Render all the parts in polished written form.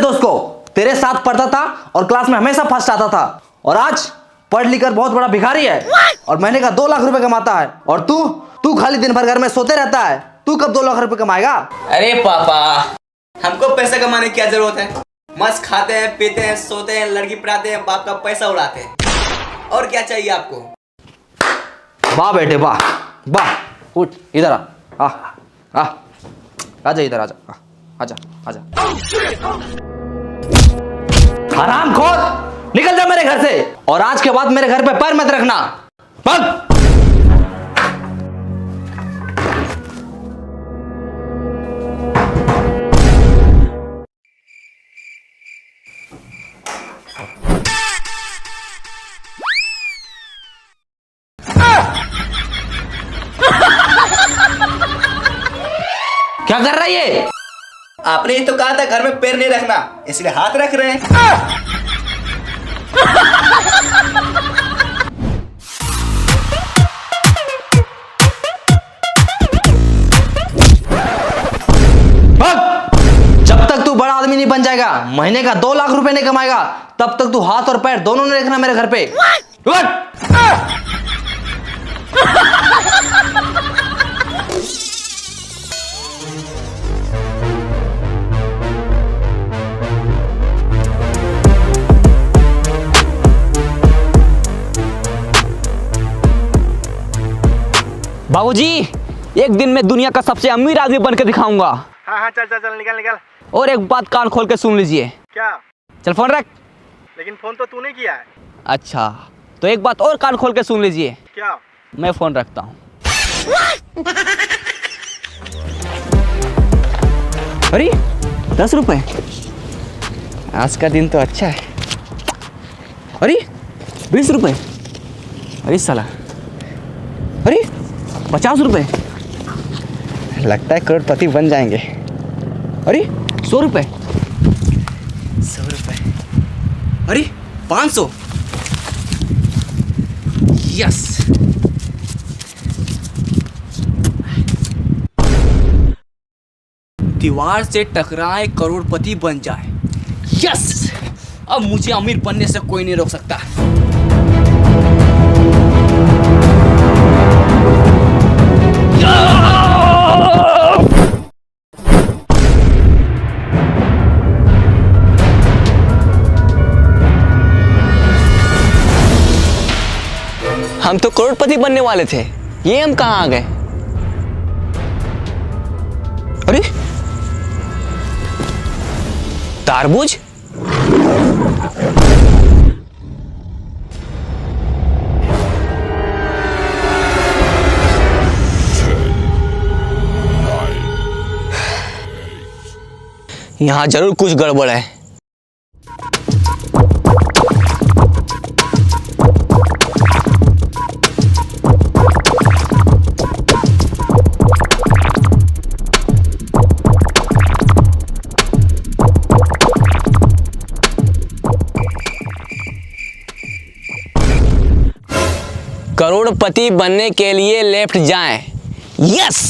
दोस्त को, तेरे साथ पढ़ता था और क्लास में हमेशा फर्स्ट आता था, और आज पढ़ लिख कर बहुत बड़ा भिखारी है और महीने का 2 लाख रुपए कमाता है। और तू खाली दिन भर घर में सोते रहता है। तू कब 2 लाख रुपए कमाएगा? अरे पापा, हमको पैसा कमाने की क्या जरूरत है? मस्त खाते हैं, पीते हैं, सोते हैं, लड़की पढ़ाते हैं, बाप का पैसा उड़ाते हैं, और क्या चाहिए आपको? वाह बेटे वाह वाह, उठ इधर आ आजा इधर, आजा। हरामखोर, निकल जा मेरे घर से, और आज के बाद मेरे घर पे पैर मत रखना। भाग। क्या कर रहा है ये? आपने ही तो कहा था घर में पैर नहीं रखना, इसलिए हाथ रख रहे हैं। जब तक तू बड़ा आदमी नहीं बन जाएगा, महीने का 2 लाख रुपए नहीं कमाएगा, तब तक तू हाथ और पैर दोनों नहीं रखना मेरे घर पे। बाबूजी, एक दिन मैं दुनिया का सबसे अमीर आदमी बनकर दिखाऊंगा। हाँ चल निकल। और एक बात कान खोल के सुन लीजिए। क्या? चल फोन रख। लेकिन फोन तो तूने किया है। अच्छा, तो एक बात और कान खोल के सुन लीजिए। क्या? मैं फोन रखता हूँ। अरे 10 रुपए, आज का दिन तो अच्छा है। अरे 20 रुपए, अरे साला, अरे 50 रुपए, लगता है करोड़पति बन जाएंगे। अरे 100 रुपए, 100 रुपए, अरे 500, यस। दीवार से टकराए करोड़पति बन जाए, यस। अब मुझे अमीर बनने से कोई नहीं रोक सकता। हम तो करोड़पति बनने वाले थे, ये हम कहाँ आ गए? अरे तारबूज, यहाँ जरूर कुछ गड़बड़ है। करोड़पति बनने के लिए लेफ्ट जाएं, यस।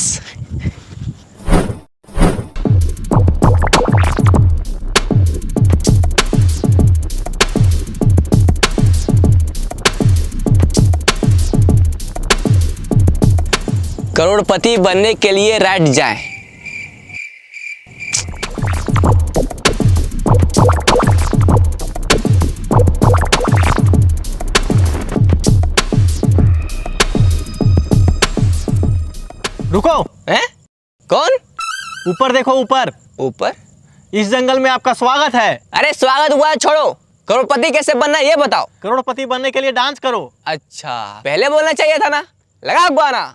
करोड़पति बनने के लिए राइट जाएं। रुको। हैं? कौन? ऊपर देखो, ऊपर। ऊपर? इस जंगल में आपका स्वागत है। अरे स्वागत हुआ छोड़ो, करोड़पति कैसे बनना है ये बताओ। करोड़पति बनने के लिए डांस करो। अच्छा, पहले बोलना चाहिए था ना। लगा गाना।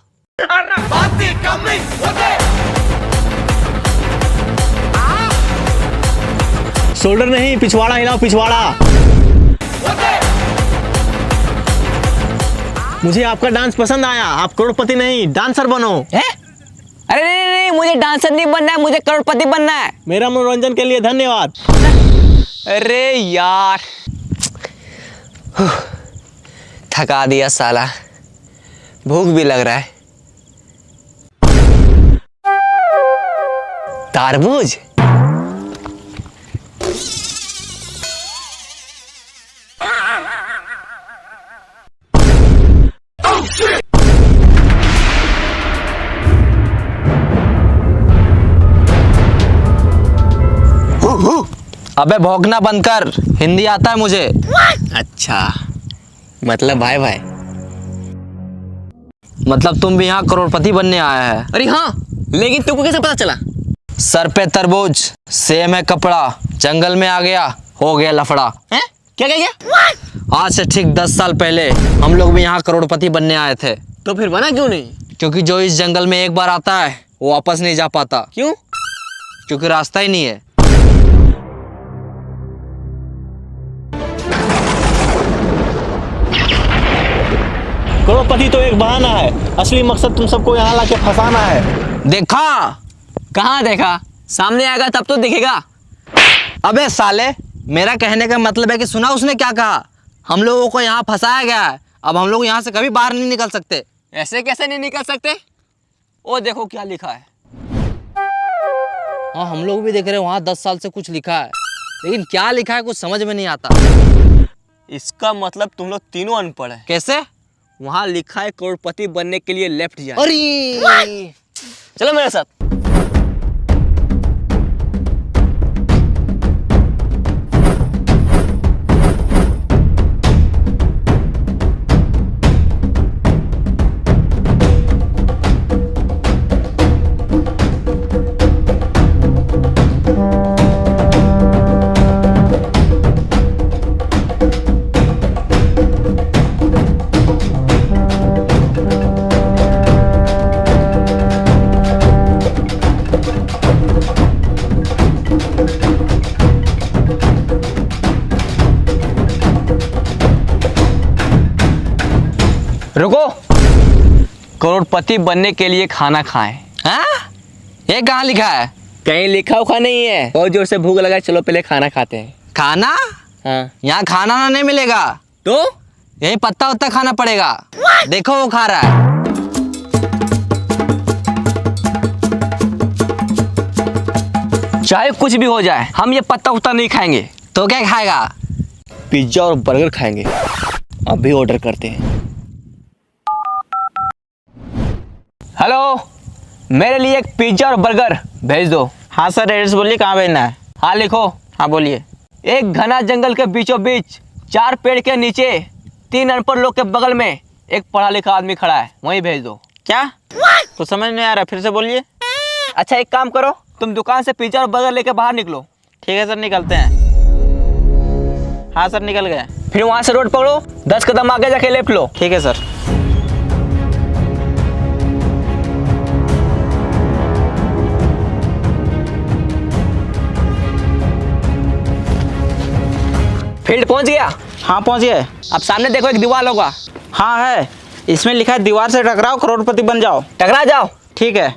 शोल्डर नहीं, पिछवाड़ा हिलाओ, पिछवाड़ा। मुझे आपका डांस पसंद आया। आप करोड़पति नहीं, डांसर बनो। है? अरे नहीं, मुझे डांसर नहीं बनना है, मुझे करोड़पति बनना है। मेरा मनोरंजन के लिए धन्यवाद। अरे यार, थका दिया साला, भूख भी लग रहा है। तारबूज, अबे भौंकना बंद कर, हिंदी आता है मुझे। अच्छा, मतलब भाई भाई। मतलब तुम भी यहाँ करोड़पति बनने आया है? अरे हाँ, लेकिन तुमको कैसे पता चला? सर पे तरबूज, सेम है कपड़ा, जंगल में आ गया, हो गया लफड़ा। हैं? क्या कह गया? आज से ठीक 10 साल पहले हम लोग भी यहाँ करोड़पति बनने आए थे। तो फिर बना क्यों नहीं? क्योंकि जो इस जंगल में एक बार आता है वो वापस नहीं जा पाता। क्यों? क्योंकि रास्ता ही नहीं है। करोड़पति तो एक बहाना है, असली मकसद तुम सबको यहाँ लाके फंसाना है। देखा? कहाँ देखा? सामने आएगा तब तो दिखेगा। अबे साले, मेरा कहने का मतलब है कि सुना उसने क्या कहा? हम लोगों को यहाँ फंसाया गया है, अब हम लोग यहाँ से कभी बाहर नहीं निकल सकते। ऐसे कैसे नहीं निकल सकते? ओ देखो क्या लिखा है। हाँ, हम लोग भी देख रहे हैं वहाँ 10 साल से कुछ लिखा है, लेकिन क्या लिखा है कुछ समझ में नहीं आता। इसका मतलब तुम लोग तीनों अनपढ़ है। कैसे? वहाँ लिखा है करोड़पति बनने के लिए लेफ्ट जाए। अरे चलो मेरे साथ। रुको, करोड़पति बनने के लिए खाना खाएं। हाँ? ये कहाँ लिखा है? कहीं लिखा उखा नहीं है। बहुत जोर से भूख लगा, चलो पहले खाना खाते हैं। खाना? हाँ यहाँ खाना ना नहीं मिलेगा, तो यही पत्ता उत्ता खाना पड़ेगा। देखो वो खा रहा है। चाहे कुछ भी हो जाए, हम ये पत्ता उत्ता नहीं खाएंगे। तो क्या खाएगा? पिज्जा और बर्गर खाएंगे। अभी ऑर्डर करते हैं। हेलो, मेरे लिए एक पिज्जा और बर्गर भेज दो। हाँ सर, एड्रेस बोलिए, कहाँ भेजना है? हाँ लिखो। हाँ बोलिए। एक घना जंगल के बीचों बीच 4 पेड़ के नीचे 3 अनपढ़ लोग के बगल में एक पढ़ा लिखा आदमी खड़ा है, वहीं भेज दो। क्या? तो समझ नहीं आ रहा, फिर से बोलिए। अच्छा एक काम करो, तुम दुकान से पिज्जा और बर्गर लेके बाहर निकलो। ठीक है सर, निकलते हैं। हाँ सर, निकल गए। फिर वहां से रोड पकड़ो, 10 कदम आगे जाके लेफ्ट लो। ठीक है सर। फील्ड पहुंच गया? हाँ पहुँच गए। अब सामने देखो एक दीवार होगा, हाँ है, इसमें लिखा है दीवार से टकराओ करोड़पति बन जाओ। टकरा जाओ। ठीक है।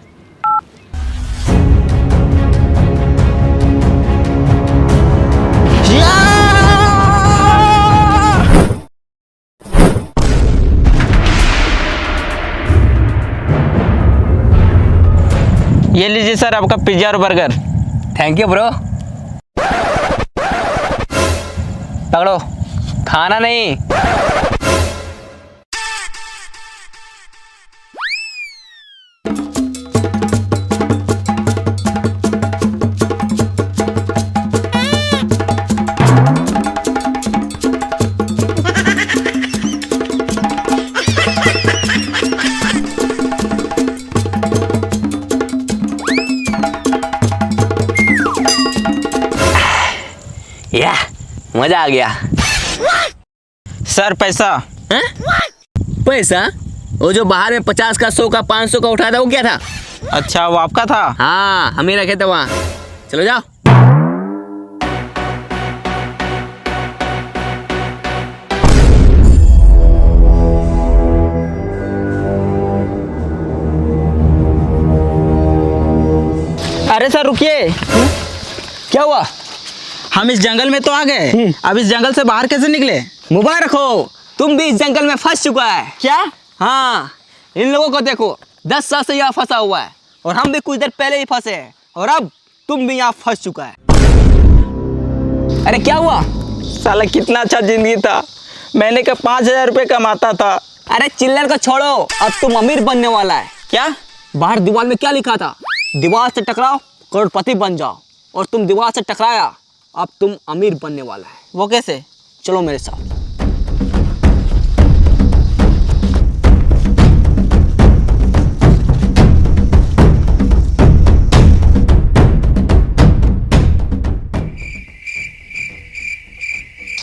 ये लीजिए सर आपका पिज्जा और बर्गर। Thank you bro. पकड़ो, खाना नहीं। या मजा आ गया। सर पैसा। हैं? पैसा? वो जो बाहर में 50 का, 100 का, 500 का उठाया था, वो क्या था? अच्छा, वो आपका था? हाँ, हम ही रखे थे वहाँ। चलो जाओ। अरे सर रुकिए। क्या हुआ? हम इस जंगल में तो आ गए, अब इस जंगल से बाहर कैसे निकले? मुबारक हो, तुम भी इस जंगल में फंस चुका है। क्या? हाँ, इन लोगों को देखो, 10 साल से यहाँ फंसा हुआ है, और हम भी कुछ देर पहले ही फंसे हैं, और अब तुम भी यहाँ फंस चुका है। अरे क्या हुआ? साला कितना अच्छा जिंदगी था, मैंने का 5000 रुपये कमाता था। अरे चिल्लर को छोड़ो, अब तुम अमीर बनने वाला है। क्या? बाहर दीवार में क्या लिखा था? दीवार से टकराओ करोड़पति बन जाओ, और तुम दीवार से टकराया अब तुम अमीर बनने वाला है। वो कैसे? चलो मेरे साथ।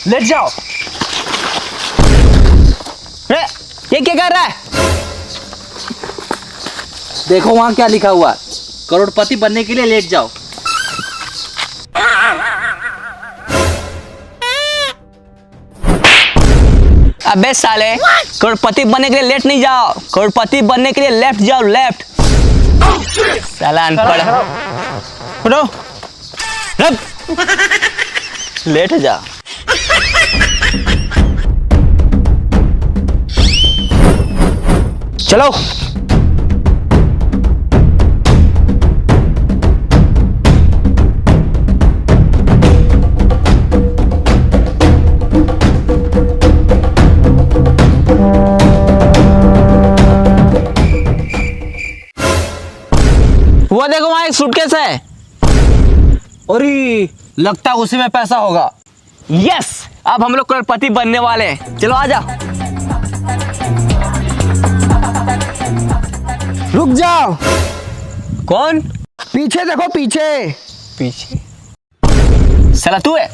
लेट जाओ। अरे ये क्या कर रहा है? देखो वहां क्या लिखा हुआ है, करोड़पति बनने के लिए लेट जाओ। अबे साले, करोड़पति बनने के लिए लेट नहीं जाओ, करोड़पति बनने के लिए लेफ्ट जाओ, लेफ्ट। साला अनपढ़। उठो। रब। लेट जा। चलो। वो देखो वहां एक सूटकेस है। अरे लगता है उसी में पैसा होगा। यस, अब हम लोग करोड़पति बनने वाले हैं। चलो आजा। रुक जाओ, कौन? पीछे देखो पीछे। पीछे? साला तू है?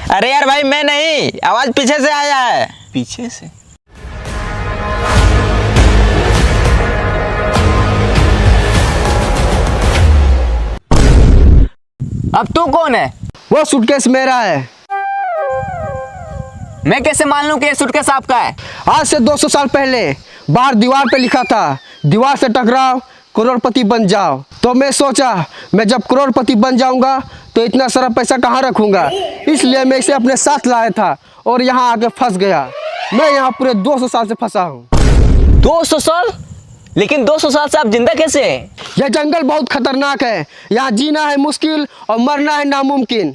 अरे यार भाई मैं नहीं, आवाज पीछे से आया है। पीछे से? अब तू कौन है? वो सूटकेस मेरा है। मैं कैसे मान लूं कि ये सूटकेस आपका है? आज से 200 साल पहले बाहर दीवार पे लिखा था, दीवार से टकराओ करोड़पति बन जाओ। तो मैं सोचा मैं जब करोड़पति बन जाऊंगा तो इतना सारा पैसा कहाँ रखूंगा, इसलिए मैं इसे अपने साथ लाया था और यहाँ आके फंस गया। मैं यहाँ पूरे 200 साल से फंसा हूँ। 200 साल? लेकिन 200 साल से आप जिंदा कैसे हैं? यह जंगल बहुत खतरनाक है, यहाँ जीना है मुश्किल और मरना है नामुमकिन।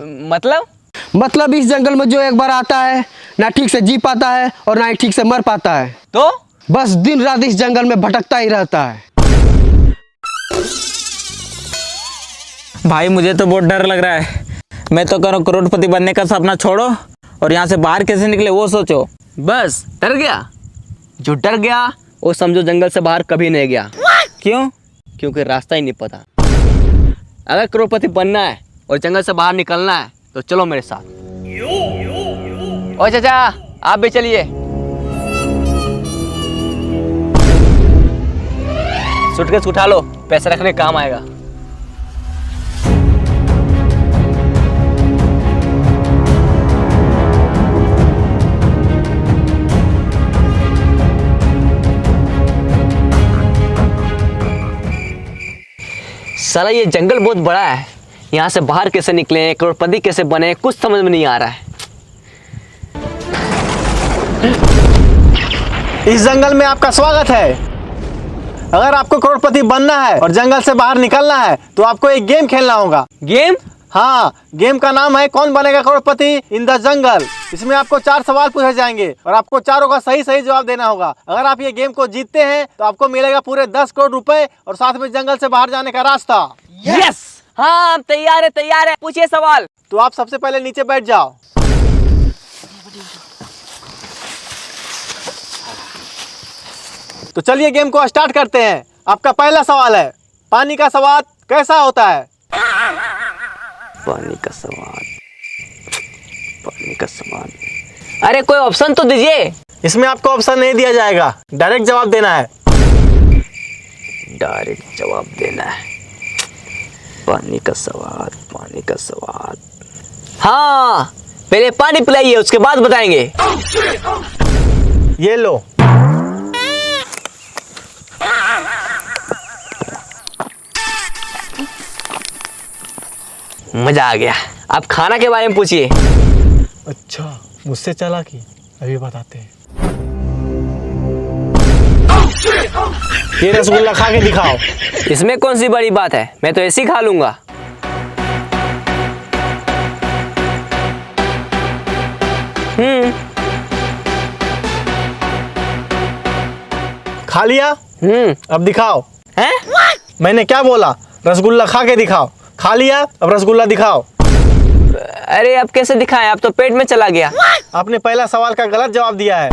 मतलब इस जंगल में जो एक बार आता है ना ठीक से जी पाता है और ना ही ठीक से मर पाता है, तो बस दिन रात इस जंगल में भटकता ही रहता है। भाई मुझे तो बहुत डर लग रहा है। मैं तो करो करोड़पति बनने का सपना छोड़ो और यहाँ से बाहर कैसे निकले वो सोचो। बस डर गया? जो डर गया वो समझो जंगल से बाहर कभी नहीं गया। क्यों? क्योंकि रास्ता ही नहीं पता। अगर करोड़पति बनना है और जंगल से बाहर निकलना है तो चलो मेरे साथ। ओ चाचा, आप भी चलिए। सूटकेस उठा लो, पैसे रखने काम आएगा। साला ये जंगल बहुत बड़ा है, यहाँ से बाहर कैसे निकले, करोड़पति कैसे बने, कुछ समझ में नहीं आ रहा है। इस जंगल में आपका स्वागत है। अगर आपको करोड़पति बनना है और जंगल से बाहर निकलना है तो आपको एक गेम खेलना होगा। गेम? हाँ, गेम का नाम है कौन बनेगा करोड़पति इन द जंगल। इसमें आपको 4 सवाल पूछे जाएंगे और आपको चारों का सही सही जवाब देना होगा। अगर आप ये गेम को जीतते हैं तो आपको मिलेगा पूरे 10 करोड़ रुपए और साथ में जंगल से बाहर जाने का रास्ता। यस! हाँ तैयार है, तैयार है। पूछिए सवाल। तो आप सबसे पहले नीचे बैठ जाओ। तो चलिए गेम को स्टार्ट करते हैं। आपका पहला सवाल है, पानी का स्वाद कैसा होता है? पानी का स्वाद, पानी का स्वाद। अरे कोई ऑप्शन तो दीजिए। इसमें आपको ऑप्शन नहीं दिया जाएगा, डायरेक्ट जवाब देना है। डायरेक्ट जवाब देना है। पानी का स्वाद, पानी का स्वाद। हाँ, पहले पानी पिलाइए, उसके बाद बताएंगे। ये लो। मजा आ गया। आप खाना के बारे में पूछिए। अच्छा, मुझसे चालाकी, अभी बताते हैं। ये रसगुल्ला खा के दिखाओ। इसमें कौन सी बड़ी बात है, मैं तो ऐसे ही खा लूंगा। खा लिया? अब दिखाओ। हैं? मैंने क्या बोला? रसगुल्ला खा के दिखाओ। खा लिया, अब रसगुल्ला दिखाओ। अरे अब कैसे दिखाएं, अब तो पेट में चला गया। आपने पहला सवाल का गलत जवाब दिया है।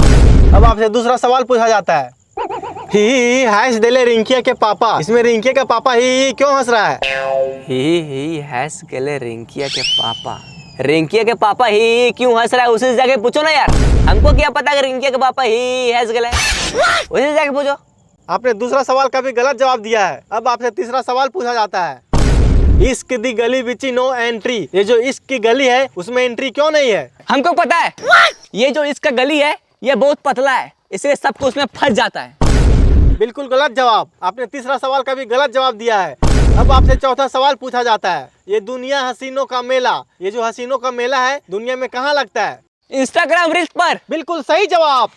अब आपसे दूसरा सवाल पूछा जाता है। ही हैश देले रिंकिया के पापा, इसमें रिंकिया का पापा ही क्यों हंस रहा है? ही हैस गेले रिंकिया के पापा। रिंकिया के पापा ही क्यों हंस रहा है, उसी से जाके पूछो ना यार। हमको क्या पता कि रिंकिया के पापा ही हैस गेले, उसी से जाके पूछो। आपने दूसरा सवाल का भी गलत जवाब दिया है। अब आपसे तीसरा सवाल पूछा जाता है। इश्क दी गली बिच नो एंट्री, ये जो इश्क की गली है उसमें एंट्री क्यों नहीं है? हमको पता है, ये जो इसका गली है ये बहुत पतला है, इसलिए सबको उसमें फंस जाता है। बिल्कुल गलत जवाब। आपने तीसरा सवाल का भी गलत जवाब दिया है। अब आपसे चौथा सवाल पूछा जाता है। ये दुनिया हसीनों का मेला, ये जो हसीनों का मेला है दुनिया में कहाँ लगता है? इंस्टाग्राम रील्स पर। बिल्कुल सही जवाब।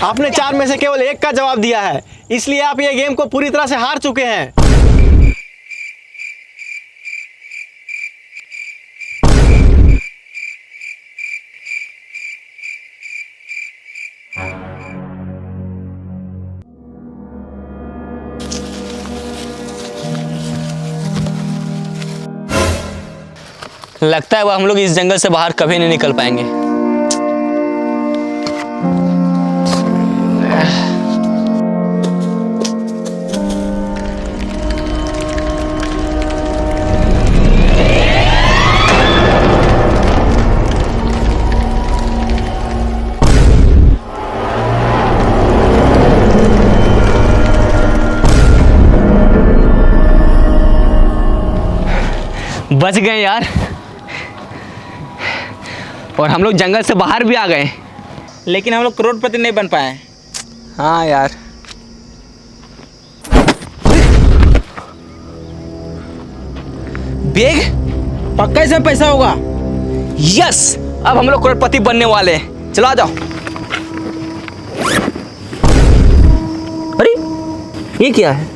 आपने 4 में से केवल 1 का जवाब दिया है, इसलिए आप ये गेम को पूरी तरह से हार चुके हैं। लगता है वो हम लोग इस जंगल से बाहर कभी नहीं निकल पाएंगे। बच गए यार, और हम लोग जंगल से बाहर भी आ गए। लेकिन हम लोग करोड़पति नहीं बन पाए। हाँ यार। बैग पक्का इसमें पैसा होगा। यस, अब हम लोग करोड़पति बनने वाले हैं। चलो आ जाओ। अरे ये क्या है?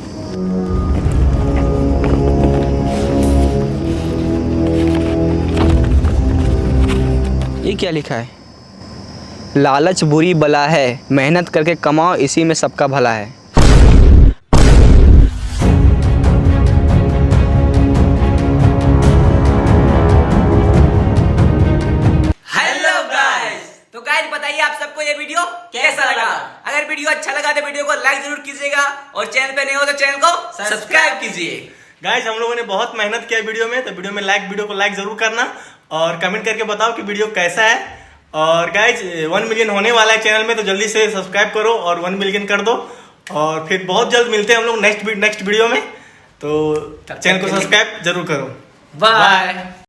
ये क्या लिखा है? लालच बुरी बला है, मेहनत करके कमाओ, इसी में सबका भला है। हेलो गाइस, तो गाइस बताइए आप सबको ये वीडियो कैसा लगा? अगर वीडियो अच्छा लगा तो वीडियो को लाइक जरूर कीजिएगा और चैनल पे नए हो तो चैनल को सब्सक्राइब कीजिए। गाइस हम लोगों ने बहुत मेहनत किया वीडियो में, तो वीडियो को लाइक जरूर करना और कमेंट करके बताओ कि वीडियो कैसा है। और गाइस 1 मिलियन होने वाला है चैनल में, तो जल्दी से सब्सक्राइब करो और 1 मिलियन कर दो। और फिर बहुत जल्द मिलते हैं हम लोग नेक्स्ट वीडियो में, तो चैनल को सब्सक्राइब जरूर करो। बाय।